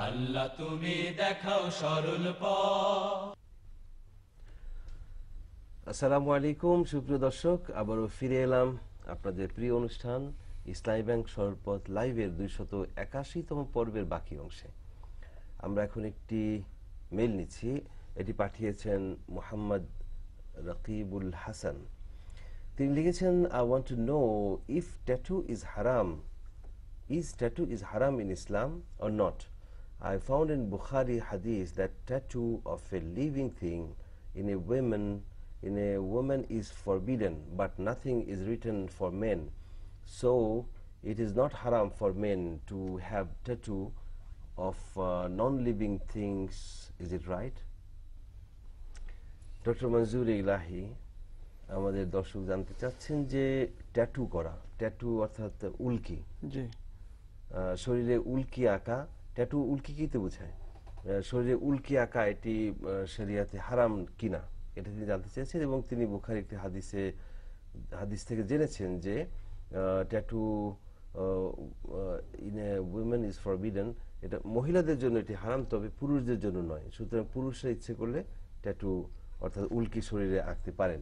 আল্লাহ তুমি দেখাও সরল পথ। আসসালামু আলাইকুম সুপ্রিয় দর্শক, আবারও ফিরে এলাম আপনাদের প্রিয় অনুষ্ঠান ইসলামী ব্যাংক সরল পথ লাইভের 281তম পর্বের বাকি অংশে। আমরা এখন একটি মেইল নিচ্ছি। এটি পাঠিয়েছেন মোহাম্মদ রকিবুল হাসান। তিনি লিখেছেন, I want to know if tattoo is হারাম, is tattoo is haram in Islam or not? I found in Bukhari hadith that tattoo of a living thing in a woman is forbidden, but nothing is written for men. So it is not haram for men to have tattoo of non-living things. Is it right? Doctor Monjur Elahi আমাদের দর্শক জানতে চাচ্ছেন যে tattoo করা, tattoo অর্থাৎ উল্কি, জি, শরীরে উল্কি আঁকা, tattoo উল্কি কিতে বোঝায়, শরীরে উল্কি আঁকা এটি শরিয়াতে হারাম কিনা এটা তিনি জানতে চেয়েছেন। এবং তিনি বুখারী একটি হাদিস থেকে জেনেছেন যে tattoo in a women is forbidden, এটা মহিলাদের জন্য এটি হারাম, তবে পুরুষদের জন্য নয়। সুতরাং পুরুষরা ইচ্ছে করলে ট্যাটু অর্থাৎ উল্কি শরীরে আঁকতে পারেন।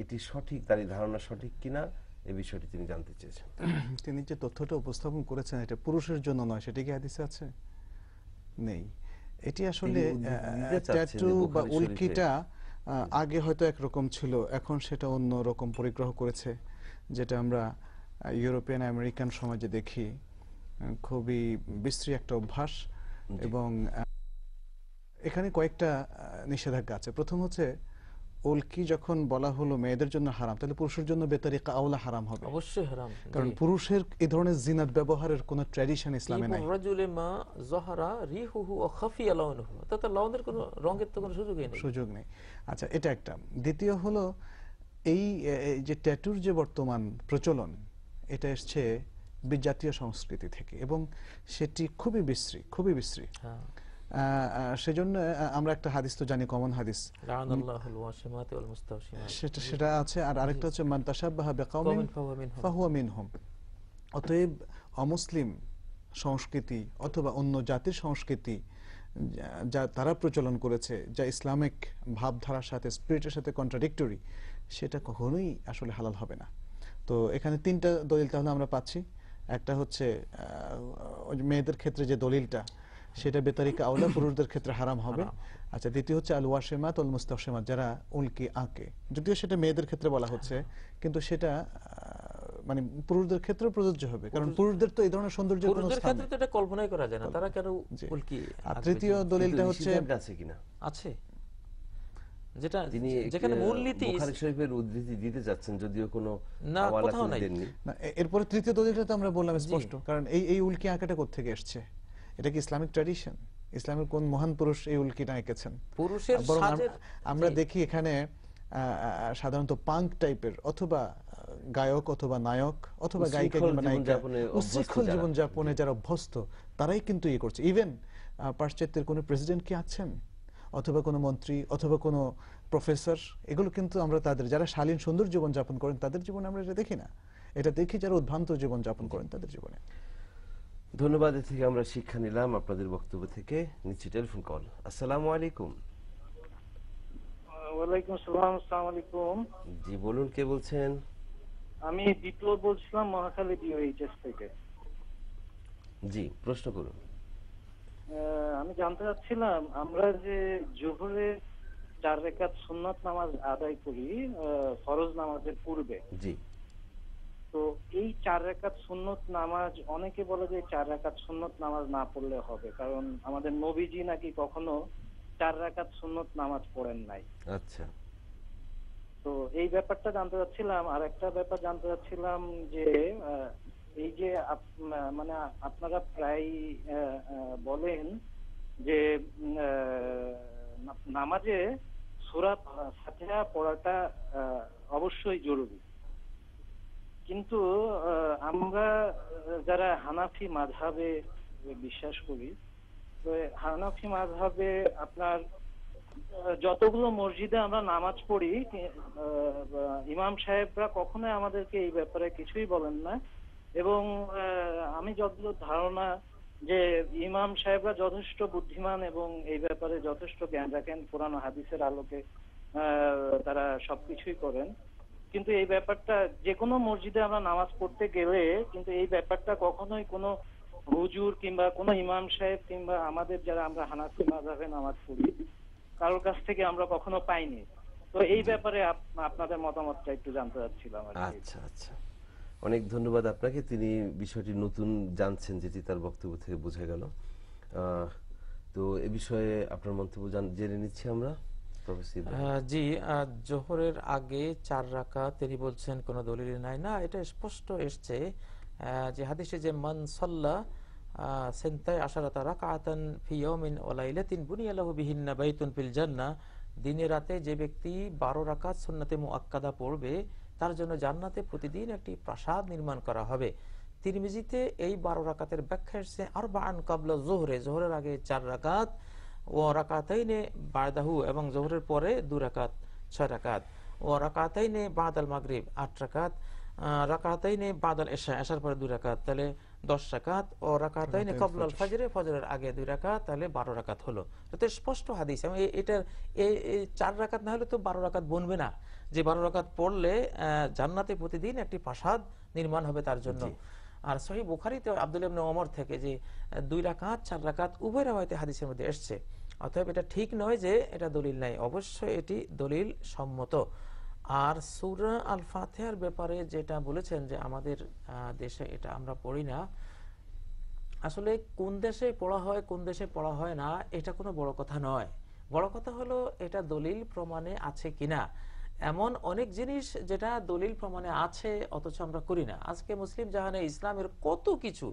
এটি সঠিক, তার এই ধারণা সঠিক কিনা এই বিষয়টি তিনি জানতে চেয়েছেন। তিনি যে তথ্যটা উপস্থাপন করেছেন এটা পুরুষের জন্য নয়, সেটা কি হাদিসে আছে? নেই। এটি আসলে ট্যাটু বা উল্কিটা আগে হয়তো একরকম ছিল, এখন সেটা অন্য রকম পরিগ্রহ করেছে, যেটা আমরা ইউরোপিয়ান আমেরিকান সমাজে দেখি খুবই বিশ্রী একটা অভ্যাস। এবং এখানে কয়েকটা নিষেধাজ্ঞা আছে। প্রথম হচ্ছে, উল্কি যখন বলা হলো মেয়েদের জন্য হারাম, তাহলে পুরুষের জন্য বেতারিকা আওলা হারাম হবে, অবশ্যই হারাম, কারণ পুরুষের এই ধরনের জিনাত ব্যবহারের কোনো ট্র্যাডিশন ইসলামে নাই। রাজুলে মা যহরা রিহুহু ওয়া খাফিয়া লাউনুহু, তাতে লাউনের কোনো রঙের তো কোনো সুযোগ নেই। আচ্ছা, এটা একটা। দ্বিতীয় হলো, এই যে ট্যাটুর যে বর্তমান প্রচলন, এটা এসছে বিজাতীয় সংস্কৃতি থেকে এবং সেটি খুবই বিশ্রী। সেজন্য আমরা একটা হাদিস তো জানি, কমন হাদিস, সেটা আছে। আর আরেকটা হচ্ছে মান তাশাব্বাহা বিকাওমিন ফাহুয়া মিনহুম। অতএব অমুসলিম সংস্কৃতি অথবা অন্য জাতির সংস্কৃতি যা তারা প্রচলন করেছে, যা ইসলামিক ভাবধারার সাথে, স্পিরিটের সাথে কন্ট্রাডিক্টরি, সেটা কখনোই আসলে হালাল হবে না। তো এখানে তিনটা দলিল তাহলে আমরা পাচ্ছি। একটা হচ্ছে মেয়েদের ক্ষেত্রে যে দলিলটা, সেটা বেতারিকা আওলা, পুরুষদের ক্ষেত্রে হারাম হবে। আচ্ছা, দ্বিতীয় হচ্ছে আল ওয়াশিমাত ওয়াল মুস্তাশিমাত, যারা উল্কি আঁকে, যদিও সেটা মেয়েদের ক্ষেত্রে বলা হচ্ছে, কিন্তু সেটা মানে পুরুষদের ক্ষেত্রে প্রযোজ্য হবে, কারণ পুরুষদের তো এই ধরনের সৌন্দর্য কোনো স্থান নেই, এটা কল্পনাই করা যায় না, তারা কেন উল্কি। আর তৃতীয় দলিলটা হচ্ছে আছে কিনা আছে, যেটা তিনি যেখানে মূলনীতি বুখারী শরীফের উদ্ধৃতি দিতে যাচ্ছেন, যদিও কোনো না হাওয়ালা কোথাও নাই। দেননি। এরপরে তৃতীয় দলিলটা তো আমরা বললাম স্পষ্ট, কারণ এই উল্কি আঁকাটা কোথা থেকে এসছে? এটা কি ইসলামিক ট্র্যাডিশন? ইসলামের কোন মহান পুরুষ এই উল্কিটা এঁকেছেন? পুরুষের সাজের আমরা দেখি এখানে সাধারণত পাঙ্ক টাইপের অথবা গায়ক অথবা নায়ক অথবা গায়িকা কিংবা নায়িকা উচ্ছৃঙ্খল জীবনযাপনে যারা অভ্যস্ত, তারাই কিন্তু ইয়ে করছে। ইভেন পাশ্চাত্যের কোনো প্রেসিডেন্ট কি আছেন, অথবা কোনো মন্ত্রী, অথবা কোনো প্রফেসর, এগুলো কিন্তু আমরা তাদের, যারা শালীন সুন্দর জীবনযাপন করেন, তাদের জীবনে আমরা এটা দেখি না। এটা দেখি যারা উদ্ভ্রান্ত জীবনযাপন করেন তাদের জীবনে। ধন্যবাদ। এ থেকে আমরা শিক্ষা নিলাম আপনাদের বক্তব্য থেকে। নিচ্ছি টেলিফোন কল। আসসালামু আলাইকুম। ওয়ালাইকুম আসসালাম। আসসালামু আলাইকুম। জি বলুন, কে বলছেন? আমি বিপ্লব বলছিলাম, মহাখালী ডিওএইচএস থেকে। জি, প্রশ্ন করুন। আমি জানতে চাচ্ছিলাম, আমরা যে জোহরে 4 রাকাত সুন্নাত নামাজ আদায় করি ফরজ নামাজের পূর্বে, জি, তো এই 4 রাকাত সুন্নত নামাজ, অনেকে বলে যে 4 রাকাত সুন্নত নামাজ না পড়লে হবে, কারণ আমাদের নবীজি নাকি কখনো 4 রাকাত সুন্নত নামাজ পড়েন নাই। আচ্ছা, তো এই ব্যাপারটা জানতে চাচ্ছিলাম। আর একটা ব্যাপার জানতে চাচ্ছিলাম যে এই যে মানে আপনারা প্রায় বলেন যে নামাজে সূরা ফাতিহা পড়াটা অবশ্যই জরুরি, কিন্তু আমরা যারা হানাফি মাযহাবে বিশ্বাস করি, তো হানাফি মাযহাবে আপনার যতগুলো মসজিদে আমরা নামাজ পড়ি, ইমাম সাহেবরা কখনোই আমাদেরকে এই ব্যাপারে কিছুই বলেন না। এবং আমি যতদূর ধারণা যে ইমাম সাহেবরা যথেষ্ট বুদ্ধিমান এবং এই ব্যাপারে যথেষ্ট জ্ঞান রাখেন, কোরআন ও হাদিসের আলোকে তারা সবকিছুই করেন, কিন্তু এই ব্যাপারটা যে কোনো মসজিদে আমরা নামাজ পড়তে গেলে কিন্তু এই ব্যাপারটা কখনোই কোনো হুজুর কিংবা কোনো ইমাম সাহেব কিংবা আমাদের যারা আমরা হানাফি মাযহাবে নামাজ পড়ি কারোর কাছ থেকে আমরা কখনো পাইনি। তো এই ব্যাপারে আপনাদের মতামতটা একটু জানতে চাচ্ছিলাম আর কি। আচ্ছা আচ্ছা, অনেক ধন্যবাদ আপনাকে। তিনি বিষয়টি নতুন জানছেন, যেটি তার বক্তব্য থেকে বোঝা গেল। তো এ বিষয়ে আপনার মন্তব্য জেনে নিচ্ছি আমরা। জি, জোহরের আগে 4 রাকাত তিনি বলছেন কোনো দলিল নাই, না এটা স্পষ্ট এসছে যে হাদিসে যে মান সাল্লা সেন্তাই আশারাতা রাকাতান ফি ইয়াউমিন ওয়া লাইলাতিন বুনিয়া লাহু বিহিন্না বাইতুন ফিল জান্নাহ, দিনে রাতে যে ব্যক্তি 12 রাকাত সুন্নতে মুআক্কাদা পড়বে তার জন্য জান্নাতে প্রতিদিন একটি প্রাসাদ নির্মাণ করা হবে। তিরমিজিতে এই 12 রাকাতের ব্যাখ্যা এসেছে আরবাআন কাবলা যোহরে, যোহরের আগে 4 রাকাত, ও রাকাতাইনে বাদাহু এবং যোহরের পরে 2 রাকাত 6 রাকাত, ও রাকাতাইনে বাদাল মাগরিব 8 রাকাত, রাকাতাইনে বাদাল ইশা, ইশার পরে 2 রাকাত, তাহলে 10 রাকাত, ও রাকাতাইনে ক্বাবলাল ফজরে, ফজরের আগে 2 রাকাত, তাহলে 12 রাকাত হলো। এটা স্পষ্ট হাদিস। এবং এটার এই 4 রাকাত না হলে তো 12 রাকাত বনবে না, যে 12 রাকাত পড়লে জান্নাতে প্রতিদিন একটি প্রাসাদ নির্মাণ হবে তার জন্য। আর সহিহ বুখারীতে আব্দুল্লাহ ইবনে ওমর থেকে যে 2 রাকাত 4 রাকাত উভয় রাওয়ায়াতে হাদিসের মধ্যে এসেছে। অতএব এটা ঠিক নয় যে এটা দলিল নাই, অবশ্যই এটি দলিল সম্মত। আর সূরা আল ফাতিহার ব্যাপারে যেটা বলেছেন যে আমাদের দেশে এটা আমরা পড়ি না, আসলে কোন দেশে পড়া হয় কোন দেশে পড়া হয় না এটা কোনো বড় কথা নয়। বড় কথা হলো এটা দলিল প্রমাণে আছে কিনা। এমন অনেক জিনিস যেটা দলিল প্রমাণে আছে অথচ আমরা করি না। আজকে মুসলিম জাহানে ইসলামের কত কিছু,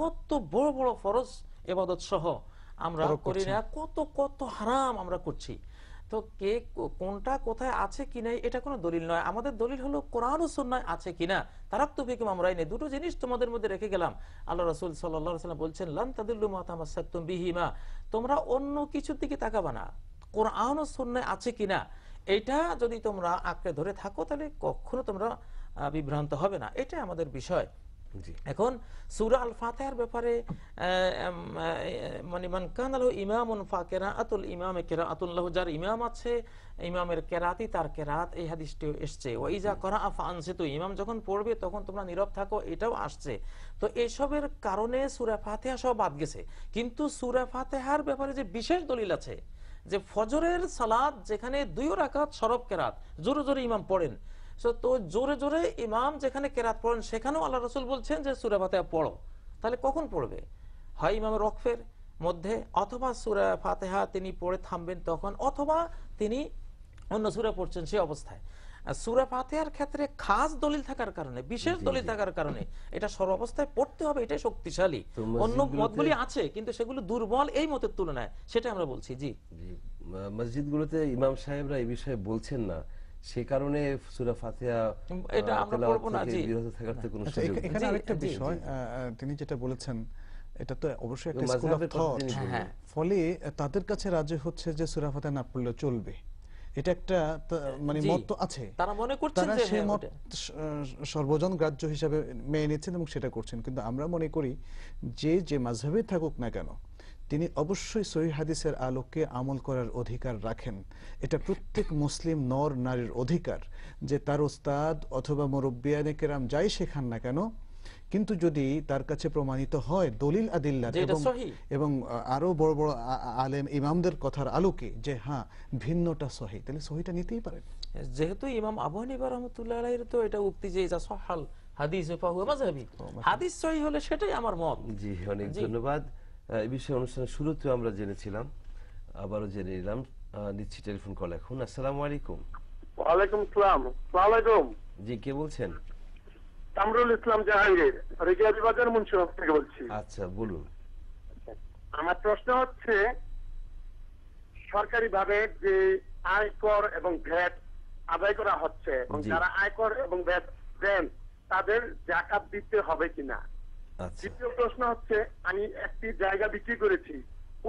কত বড় বড় ফরজ ইবাদত সহ আমরা করি না, কত কত হারাম আমরা করছি। তো কে কোনটা কোথায় আছে কিনা এটা কোনো দলিল নয়। আমাদের দলিল হলো কোরআন ও সুন্নাহ আছে কিনা। তারাক্তু ফিকুম আমরাইনি, দুটো জিনিস তোমাদের মধ্যে রেখে গেলাম। আল্লাহ রাসূল সাল্লাল্লাহু আলাইহি ওয়াসাল্লাম বলছেন লান তাদিল্লু মা তামাসসাকতুম বিহিমা, তোমরা অন্য কিছুর দিকে তাকাবা না, কোরআন ও সুন্নাহ আছে কিনা এটা যদি তোমরা আঁকড়ে ধরে থাকো তাহলে কখনো তোমরা বিভ্রান্ত হবে না। এটা আমাদের বিষয়। এখন সূরা আল ফাতিহার ব্যাপারে মানে মান কানা লাহু ইমামুন ফাকিরাআতুল ইমামে কিরাআতুন লাহু, যার ইমাম আছে ইমামের কেরাতি তার কেরাত, এই হাদিসটিও এসেছে। ওয়া ইজা ক্বারাআ ফাআনসিতু, ইমাম যখন পড়বে তখন তোমরা নীরব থাকো, এটাও আসছে। তো এসবের কারণে সূরা ফাতিহা সব বাদ গেছে। কিন্তু সূরা ফাতিহার ব্যাপারে যে বিশেষ দলিল আছে যে ফজরের সালাত যেখানে 2 রাকাত সরব কেরাত, জোরে জোরে ইমাম পড়েন, তো জোরে জোরে ইমাম যেখানে কেরাত পড়েন সেখানেও আল্লাহ রাসূল বলছেন যে সূরা ফাতিহা পড়ো। তাহলে কখন পড়বে? হয় ইমামের ওয়াকফের মধ্যে, অথবা সূরা ফাতিহা তিনি পড়ে থামবেন তখন, অথবা তিনি অন্য সূরা পড়ছেন সেই অবস্থায়। সূরা ফাতিহার ক্ষেত্রে খাস দলিল থাকার কারণে, বিশেষ দলিল থাকার কারণে এটা সর্বাবস্থায় পড়তে হবে, এটাই শক্তিশালী। অন্য মতগুলি আছে কিন্তু সেগুলো দুর্বল এই মতের তুলনায়, সেটা আমরা বলছি। জি, মসজিদগুলোতে ইমাম সাহেবরা এই বিষয়ে বলছেন না, সে কারণে সূরা ফাতিহা এটা আমরা পড়ব না। জি, বিরত থাকার তো কোনো সুযোগ নেই। এখানে আরেকটা বিষয় তিনি যেটা বলেছেন এটা তো অবশ্যই একটা স্কুল অফ থট, ফলে তাদের কাছে রাজি হচ্ছে যে সূরা ফাতিহা না পড়লে চলবে, এটা একটা মানে মত তো আছে। তারা মনে করছেন যে সেই মত সর্বজন গ্রাহ্য হিসাবে মেনে নিচ্ছেন এবং সেটা করছেন। কিন্তু আমরা মনে করি যে মাযহাবে থাকুক না কেন তিনি অবশ্যই সহিহ হাদিসের আলোকে আমল করার অধিকার রাখেন। এটা প্রত্যেক মুসলিম নর নারীর অধিকার যে তার ওস্তাদ অথবা মুরব্বিয়ানে কেরাম যাই শেখান না কেন, কিন্তু যদি তার কাছে প্রমাণিত হয় দলিল আদিল্লাহ এবং আরো বড় বড় আলেম ইমামদের কথার আলোকে যে হ্যাঁ ভিন্নটা সহিহ, তাহলে সহিহটা নিতেই পারেন। যেহেতু ইমাম আবু হানিফা রাহমাতুল্লাহ আলাইহির তো এটা উক্তি যে যা সহাল হাদিস ফাহুয়া মাযহাবি, হাদিস সহিহ হলে সেটাই আমার মত। জি, অনেক ধন্যবাদ। এই বিষয়ে অনুষ্ঠানের শুরুতে আমরা জেনেছিলাম, আবারও জেনে নিলাম। নিচ্ছি টেলিফোন কল এখন। আসসালামু আলাইকুম। ওয়ালাইকুম আসসালাম। আসসালামু আলাইকুম। জি, কে বলছেন? কামরুল ইসলাম জাহাঙ্গীর, রিজাবি বাজার মুন্সিগঞ্জ থেকে বলছি। আচ্ছা, বলুন। আমার প্রশ্ন হচ্ছে সরকারিভাবে যে আয়কর এবং ভ্যাট আদায় করা হচ্ছে এবং যারা আয়কর এবং ভ্যাট দেন তাদের যাকাত দিতে হবে কিনা। দ্বিতীয় প্রশ্ন হচ্ছে আমি একটি জায়গা বিক্রি করেছি,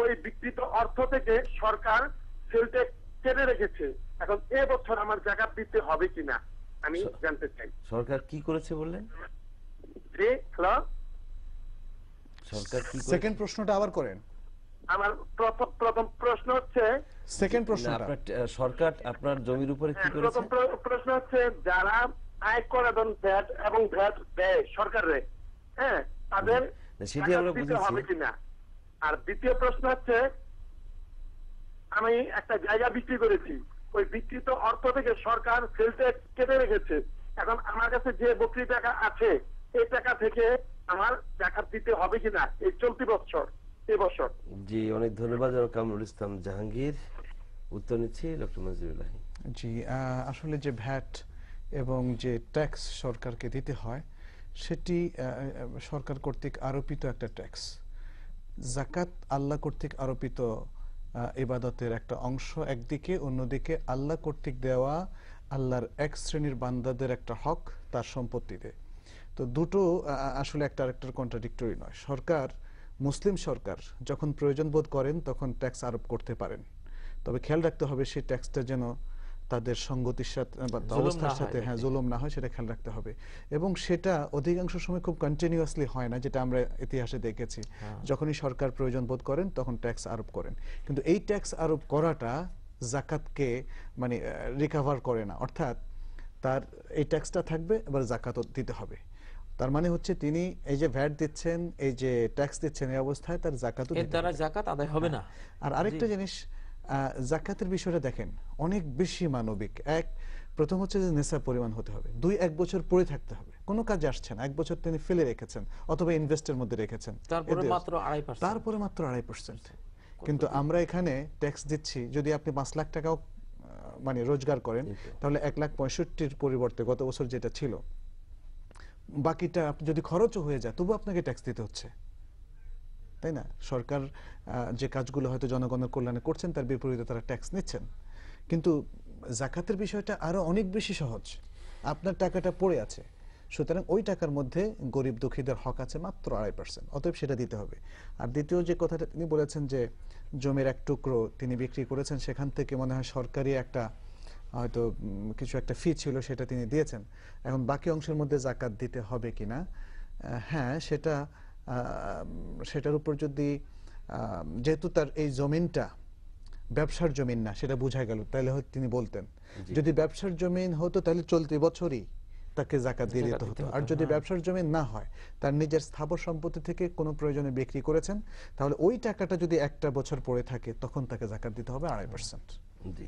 ওই বিক্রিত অর্থ থেকে সরকার সেল ট্যাক্স কেটে রেখেছে, এখন এবছর আমার যাকাত দিতে হবে কিনা আমি জানতে চাই। সরকার কি করেছে বললেন? জি, হ্যালো, সরকার কি করে? সেকেন্ড প্রশ্নটা আবার করেন। আমার প্রথম প্রশ্ন হচ্ছে, সেকেন্ড না, প্রশ্নটা আপনার সরকার আপনার জমির উপরে কি করেছে? প্রথম প্রশ্ন হচ্ছে যারা আয়কর এবং ভ্যাট দেয় সরকারে, হ্যাঁ, তাদের না, সেটি আমরা টাকা দিতে বুঝেছি। হবে কিনা। আর দ্বিতীয় প্রশ্ন হচ্ছে, আমি একটা জায়গা বিক্রি করেছি, ওই বিক্রিত অর্থ থেকে সরকার সেল ট্যাক্স কেটে রেখেছে। এখন আমার কাছে যে বকরি টাকা আছে, এই টাকা থেকে আমার টাকা দিতে হবে কিনা এই চলতি বছর, এবছর। জি, অনেক ধন্যবাদ জনাব কামরুল ইসলাম জাহাঙ্গীর। উত্তর নিচ্ছি ডক্টর মঞ্জুরুল্লাহ। জি, আসলে যে ভ্যাট এবং যে ট্যাক্স সরকারকে দিতে হয় সেটি সরকার কর্তৃক আরোপিত একটা ট্যাক্স। জাকাত আল্লাহ কর্তৃক আরোপিত ইবাদতের একটা অংশ একদিকে, অন্যদিকে আল্লাহ কর্তৃক দেওয়া আল্লাহর এক শ্রেণীর বান্দাদের একটা হক তার সম্পত্তিতে। তো দুটো আসলে একটা আরেকটার কন্ট্রাডিক্টরি নয়। সরকার, মুসলিম সরকার যখন প্রয়োজন বোধ করেন তখন ট্যাক্স আরোপ করতে পারেন, তবে খেয়াল রাখতে হবে সেই ট্যাক্সটা যেন তাদের সঙ্গতির সাথে বা অবস্থার সাথে জুলুম না হয়, সেটা খেয়াল রাখতে হবে। এবং সেটা অধিকাংশ সময় খুব কন্টিনিউয়াসলি হয় না, যেটা আমরা ইতিহাসে দেখেছি। যখনই সরকার প্রয়োজন বোধ করেন তখন ট্যাক্স আরোপ করেন, কিন্তু এই ট্যাক্স আরোপ করাটা জাকাতকে মানে রিকভার করে না। অর্থাৎ তার এই ট্যাক্সটা থাকবে, এবার জাকাতও দিতে হবে। তার মানে হচ্ছে তিনি এই যে ভ্যাট দিচ্ছেন, এই যে ট্যাক্স দিচ্ছেন, এই অবস্থায় তার জাকাতও এর দ্বারা জাকাত আদায় হবে না। আর আরেকটা জিনিস, জাকাতের বিষয়টা দেখেন অনেক বেশি মানবিক। প্রথম হচ্ছে যে নেশাব পরিমাণ হতে হবে, 2-1 বছর পড়ে থাকতে হবে, কোনো কাজে আসছে না, 1 বছর তিনি ফেলে রেখেছেন অথবা ইনভেস্টের মধ্যে রেখেছেন, তারপরে মাত্র 2.5%। কিন্তু আমরা এখানে ট্যাক্স দিচ্ছি, যদি আপনি 5 লাখ টাকাও মানে রোজগার করেন, তাহলে 1,65,000 পরিবর্তে গত বছর যেটা ছিল, বাকিটা আপনি যদি খরচও হয়ে যায় তবু আপনাকে ট্যাক্স দিতে হচ্ছে, তাই না? সরকার যে কাজগুলো হয়তো জনগণের কল্যাণে করছেন তার বিপরীতে তারা ট্যাক্স নিচ্ছেন। কিন্তু জাকাতের বিষয়টা আরো অনেক বেশি সহজ। আপনার টাকাটা পড়ে আছে, সুতরাং ওই টাকার মধ্যে গরিব দুঃখীদের হক আছে মাত্র 2.5%, অতএব সেটা দিতে হবে। আর দ্বিতীয় যে কথাটা তিনি বলেছেন যে জমির এক টুকরো তিনি বিক্রি করেছেন, সেখান থেকে মনে হয় সরকারি একটা হয়তো কিছু একটা ফি ছিল, সেটা তিনি দিয়েছেন। এখন বাকি অংশের মধ্যে জাকাত দিতে হবে কিনা, হ্যাঁ, সেটার উপর যদি যেহেতু তার এই জমিনটা ব্যবসার জমিন না সেটা বোঝা গেল, তাহলে হয়তো তিনি বলতেন। যদি ব্যবসার জমিন হতো তাহলে চলতি বছরই তাকে জাকাত দিয়ে দিতে হতো। আর যদি ব্যবসার জমিন না হয়, তার নিজের স্থাবর সম্পত্তি থেকে কোনো প্রয়োজনে বিক্রি করেছেন, তাহলে ওই টাকাটা যদি একটা বছর পড়ে থাকে তখন তাকে জাকাত দিতে হবে 2.5%। জি।